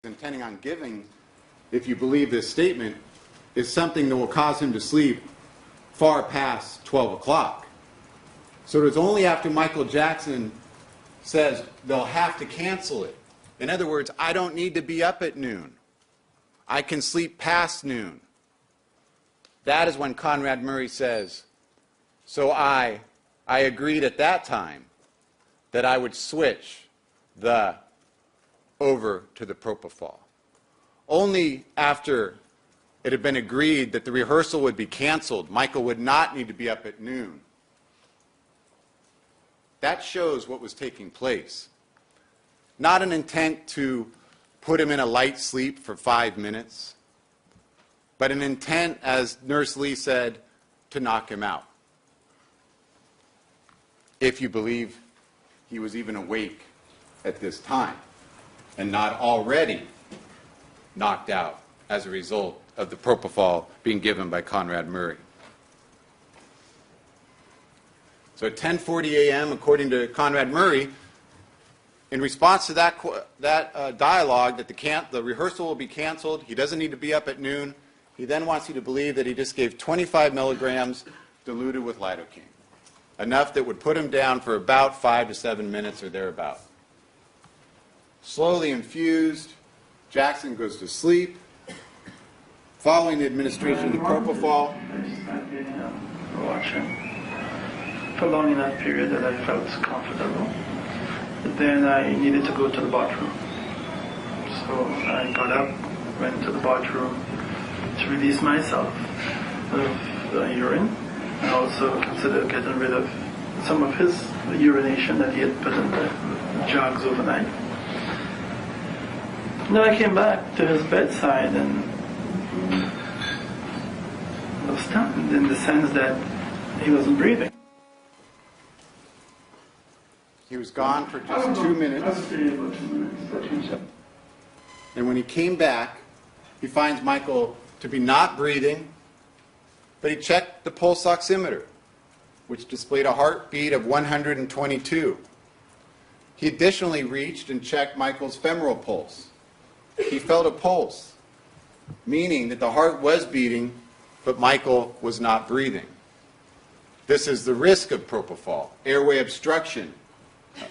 intending on giving, if you believe this statement, is something that will cause him to sleep far past 12 o'clock. So it's only after Michael Jackson says they'll have to cancel it. In other words, I don't need to be up at noon. I can sleep past noon. That is when Conrad Murray says, so I agreed at that time that I would switch over to the propofol. Only after it had been agreed that the rehearsal would be canceled, Michael would not need to be up at noon. That shows what was taking place. Not an intent to put him in a light sleep for 5 minutes, but an intent, as Nurse Lee said, to knock him out. If you believe he was even awake at this time and not already knocked out as a result of the propofol being given by Conrad Murray. So at 10:40 a.m., according to Conrad Murray, in response to that dialogue that the rehearsal will be canceled, he doesn't need to be up at noon, he then wants you to believe that he just gave 25 milligrams diluted with lidocaine, enough that would put him down for about 5 to 7 minutes or thereabout. Slowly infused, Jackson goes to sleep. Following the administration of the propofol, for long enough period that I felt comfortable. But then I needed to go to the bathroom. So I got up, went to the bathroom to release myself of the urine. I also considered getting rid of some of his urination that he had put in the jugs overnight. And then I came back to his bedside and I was stunned in the sense that he wasn't breathing. He was gone for just 2 minutes. And when he came back, he finds Michael to be not breathing, but he checked the pulse oximeter, which displayed a heartbeat of 122. He additionally reached and checked Michael's femoral pulse. He felt a pulse, meaning that the heart was beating, but Michael was not breathing. This is the risk of propofol: airway obstruction,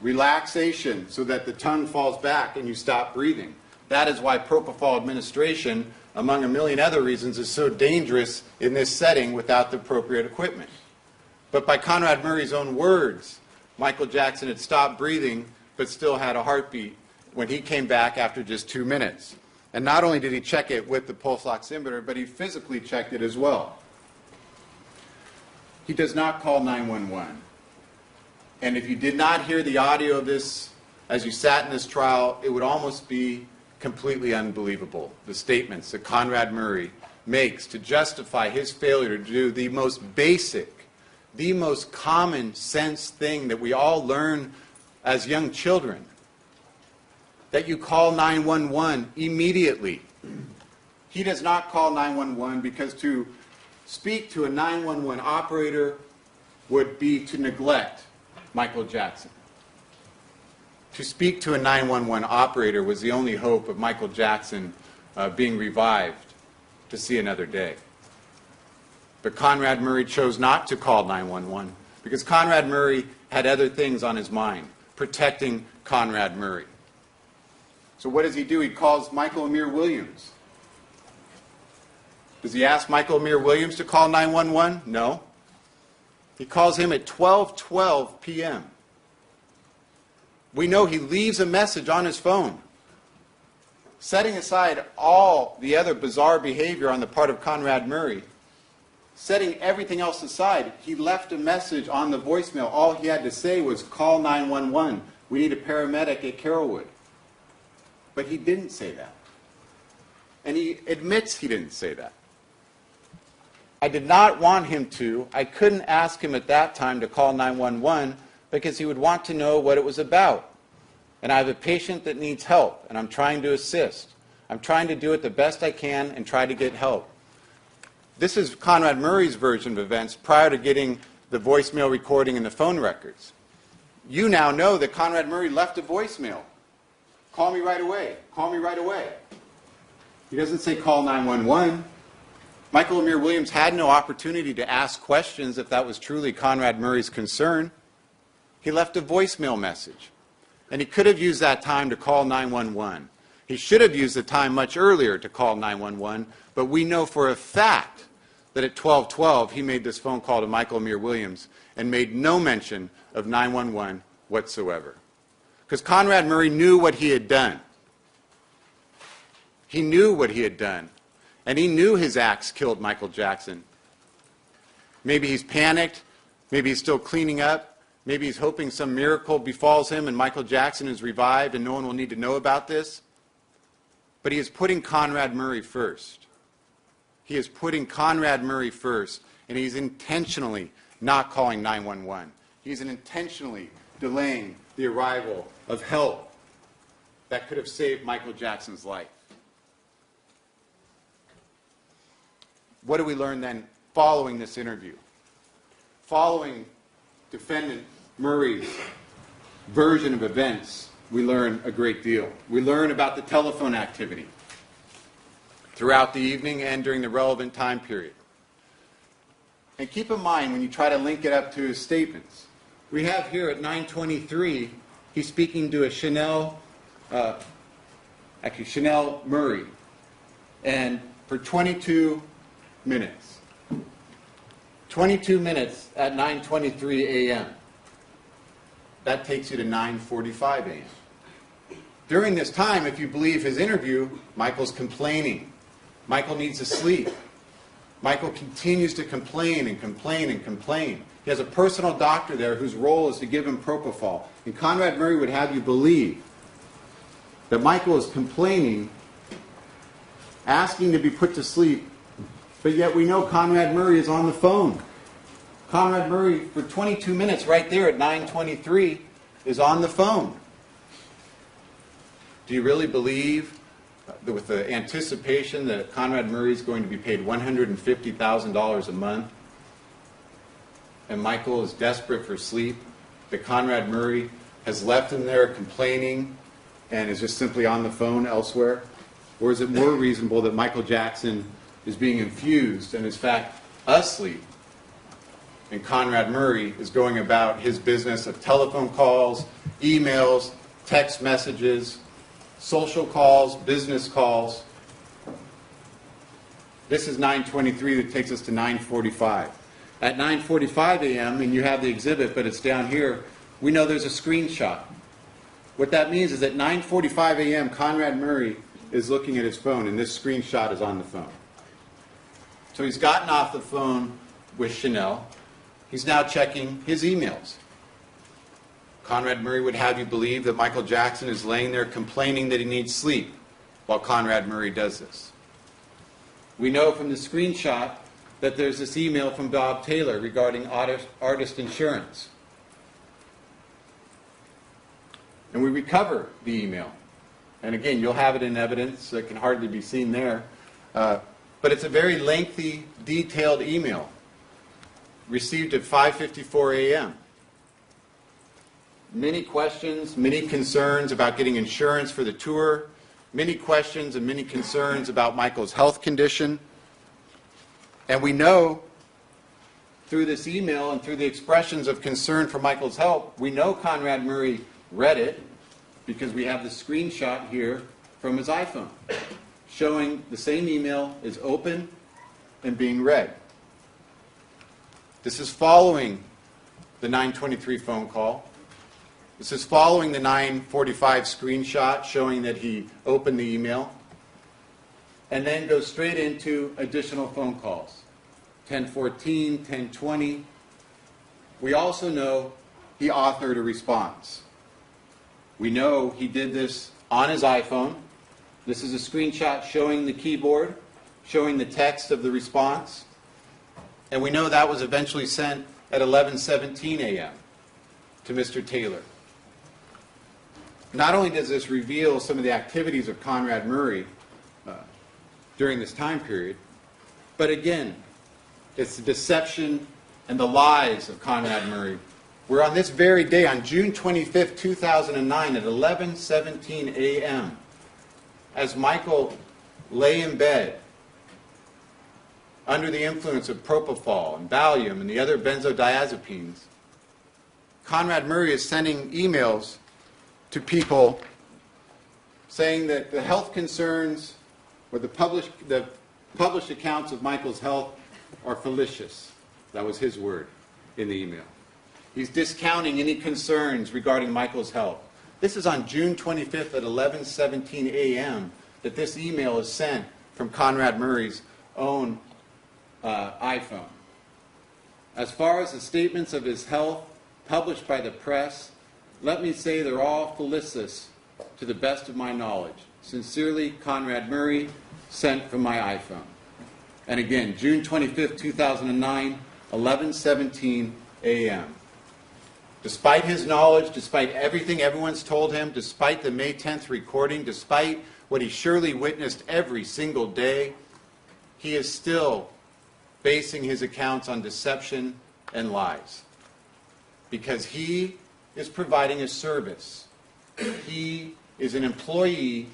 relaxation so that the tongue falls back and you stop breathing. That is why propofol administration, among a million other reasons, is so dangerous in this setting without the appropriate equipment. But by Conrad Murray's own words, Michael Jackson had stopped breathing but still had a heartbeat when he came back after just 2 minutes. And not only did he check it with the pulse oximeter, but he physically checked it as well. He does not call 911. And if you did not hear the audio of this as you sat in this trial, it would almost be completely unbelievable, the statements that Conrad Murray makes to justify his failure to do the most basic, the most common sense thing that we all learn as young children, that you call 911 immediately. He does not call 911 because to speak to a 911 operator would be to neglect Michael Jackson. To speak to a 911 operator was the only hope of Michael Jackson being revived to see another day. But Conrad Murray chose not to call 911 because Conrad Murray had other things on his mind, protecting Conrad Murray. So what does he do? He calls Michael Amir Williams. Does he ask Michael Amir Williams to call 911? No. He calls him at 12:12 p.m. We know he leaves a message on his phone. Setting aside all the other bizarre behavior on the part of Conrad Murray, setting everything else aside, he left a message on the voicemail. All he had to say was, call 911. We need a paramedic at Carrollwood. But he didn't say that. And he admits he didn't say that. I did not want him to. I couldn't ask him at that time to call 911 because he would want to know what it was about. And I have a patient that needs help, and I'm trying to assist. I'm trying to do it the best I can and try to get help. This is Conrad Murray's version of events prior to getting the voicemail recording and the phone records. You now know that Conrad Murray left a voicemail Call me right away. Call me right away. He doesn't say call 911. Michael Amir Williams had no opportunity to ask questions if that was truly Conrad Murray's concern. He left a voicemail message, and he could have used that time to call 911. He should have used the time much earlier to call 911, but we know for a fact that at 12:12 he made this phone call to Michael Amir Williams and made no mention of 911 whatsoever. Because Conrad Murray knew what he had done. He knew what he had done. And he knew his acts killed Michael Jackson. Maybe he's panicked. Maybe he's still cleaning up. Maybe he's hoping some miracle befalls him and Michael Jackson is revived and no one will need to know about this. But he is putting Conrad Murray first. He is putting Conrad Murray first, and he's intentionally not calling 911. He's intentionally delaying the arrival of help that could have saved Michael Jackson's life. What do we learn then following this interview? Following defendant Murray's version of events, we learn a great deal. We learn about the telephone activity throughout the evening and during the relevant time period. And keep in mind when you try to link it up to his statements, we have here at 9:23, he's speaking to a Chanel Murray, and for 22 minutes. 22 minutes at 9:23 a.m. That takes you to 9:45 a.m. During this time, if you believe his interview, Michael's complaining. Michael needs to sleep. Michael continues to complain and complain and complain. He has a personal doctor there whose role is to give him propofol. And Conrad Murray would have you believe that Michael is complaining, asking to be put to sleep, but yet we know Conrad Murray is on the phone. Conrad Murray, for 22 minutes right there at 9:23, is on the phone. Do you really believe that with the anticipation that Conrad Murray is going to be paid $150,000 a month, and Michael is desperate for sleep, that Conrad Murray has left him there complaining and is just simply on the phone elsewhere? Or is it more reasonable that Michael Jackson is being infused and is in fact asleep, and Conrad Murray is going about his business of telephone calls, emails, text messages, social calls, business calls? This is 9:23 that takes us to 9:45. At 9:45 a.m., and you have the exhibit, but it's down here, we know there's a screenshot. What that means is at 9:45 a.m., Conrad Murray is looking at his phone, and this screenshot is on the phone. So he's gotten off the phone with Chanel. He's now checking his emails. Conrad Murray would have you believe that Michael Jackson is laying there complaining that he needs sleep while Conrad Murray does this. We know from the screenshot that there's this email from Bob Taylor regarding artist insurance. And we recover the email. And again, you'll have it in evidence. It can hardly be seen there. But it's a very lengthy, detailed email received at 5:54 a.m. Many questions, many concerns about getting insurance for the tour, many questions and many concerns about Michael's health condition. And we know through this email and through the expressions of concern for Michael's health, we know Conrad Murray read it because we have the screenshot here from his iPhone showing the same email is open and being read. This is following the 9:23 phone call. This is following the 9:45 screenshot showing that he opened the email, and then goes straight into additional phone calls. 10:14, 10:20. We also know he authored a response. We know he did this on his iPhone. This is a screenshot showing the keyboard, showing the text of the response. And we know that was eventually sent at 11:17 a.m. to Mr. Taylor. Not only does this reveal some of the activities of Conrad Murray during this time period, but again, it's the deception and the lies of Conrad Murray where on this very day, on June 25th, 2009, at 11:17 a.m., as Michael lay in bed under the influence of propofol and Valium and the other benzodiazepines, Conrad Murray is sending emails to people saying that the health concerns or the published accounts of Michael's health are fallacious. That was his word in the email. He's discounting any concerns regarding Michael's health. This is on June 25th at 11:17 a.m. that this email is sent from Conrad Murray's own iPhone. As far as the statements of his health published by the press, let me say they're all fallacious to the best of my knowledge. Sincerely, Conrad Murray, sent from my iPhone. And again, June 25th, 2009, 11:17 a.m. Despite his knowledge, despite everything everyone's told him, despite the May 10th recording, despite what he surely witnessed every single day, he is still basing his accounts on deception and lies. Because he is providing a service. He is an employee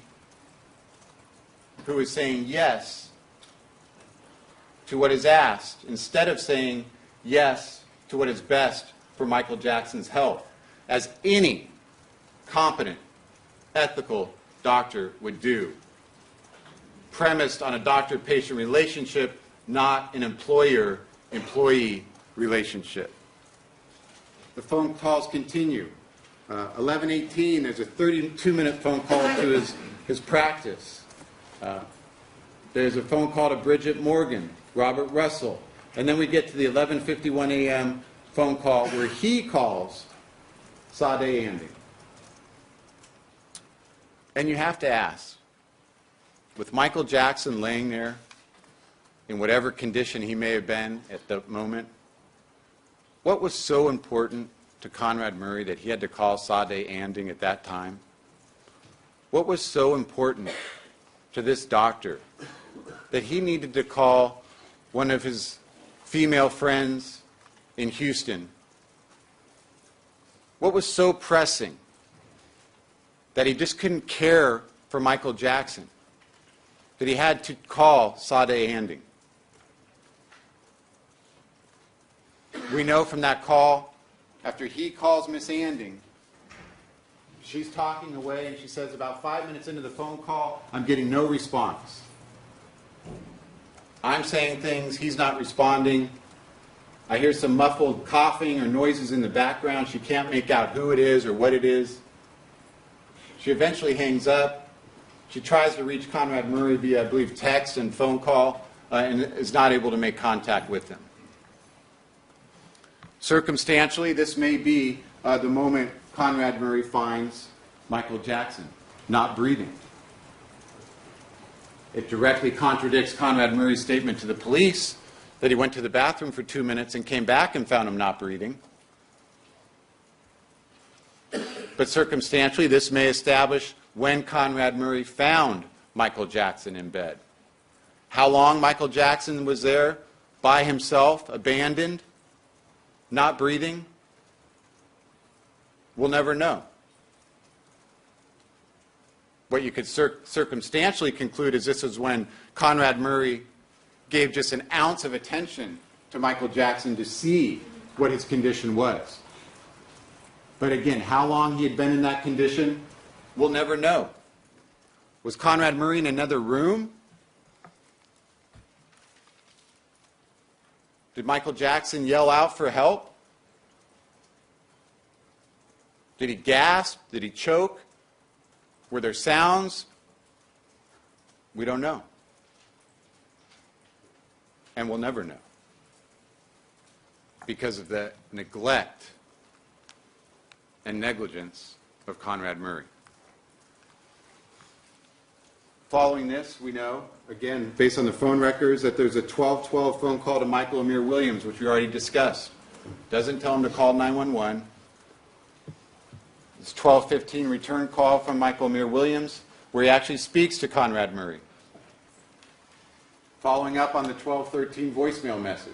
who is saying yes to what is asked instead of saying yes to what is best for Michael Jackson's health, as any competent, ethical doctor would do, premised on a doctor-patient relationship, not an employer-employee relationship. The phone calls continue. 11:18, there's a 32-minute phone call to his practice. There's a phone call to Bridget Morgan, Robert Russell, and then we get to the 11:51 a.m. phone call where he calls Sade Andy. And you have to ask, with Michael Jackson laying there in whatever condition he may have been at the moment, what was so important to Conrad Murray that he had to call Sade Anding at that time? What was so important to this doctor that he needed to call one of his female friends in Houston? What was so pressing that he just couldn't care for Michael Jackson that he had to call Sade Anding? We know from that call, after he calls Miss Anding, she's talking away and she says about 5 minutes into the phone call, I'm getting no response. I'm saying things, he's not responding. I hear some muffled coughing or noises in the background. She can't make out who it is or what it is. She eventually hangs up. She tries to reach Conrad Murray via, I believe, text and phone call, and is not able to make contact with him. Circumstantially, this may be the moment Conrad Murray finds Michael Jackson not breathing. It directly contradicts Conrad Murray's statement to the police that he went to the bathroom for 2 minutes and came back and found him not breathing. But circumstantially, this may establish when Conrad Murray found Michael Jackson in bed. How long Michael Jackson was there by himself, abandoned, not breathing, we'll never know. What you could circumstantially conclude is this is when Conrad Murray gave just an ounce of attention to Michael Jackson to see what his condition was. But again, how long he had been in that condition, we'll never know. Was Conrad Murray in another room? Did Michael Jackson yell out for help? Did he gasp? Did he choke? Were there sounds? We don't know. And we'll never know because of the neglect and negligence of Conrad Murray. Following this, we know, again, based on the phone records, that there's a 12:12 phone call to Michael Amir Williams, which we already discussed. Doesn't tell him to call 911. It's 12:15 return call from Michael Amir Williams, where he actually speaks to Conrad Murray. Following up on the 12:13 voicemail message,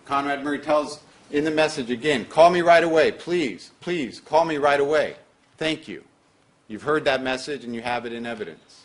Conrad Murray tells In the message again, call me right away, please, please, call me right away. Thank you. You've heard that message and you have it in evidence.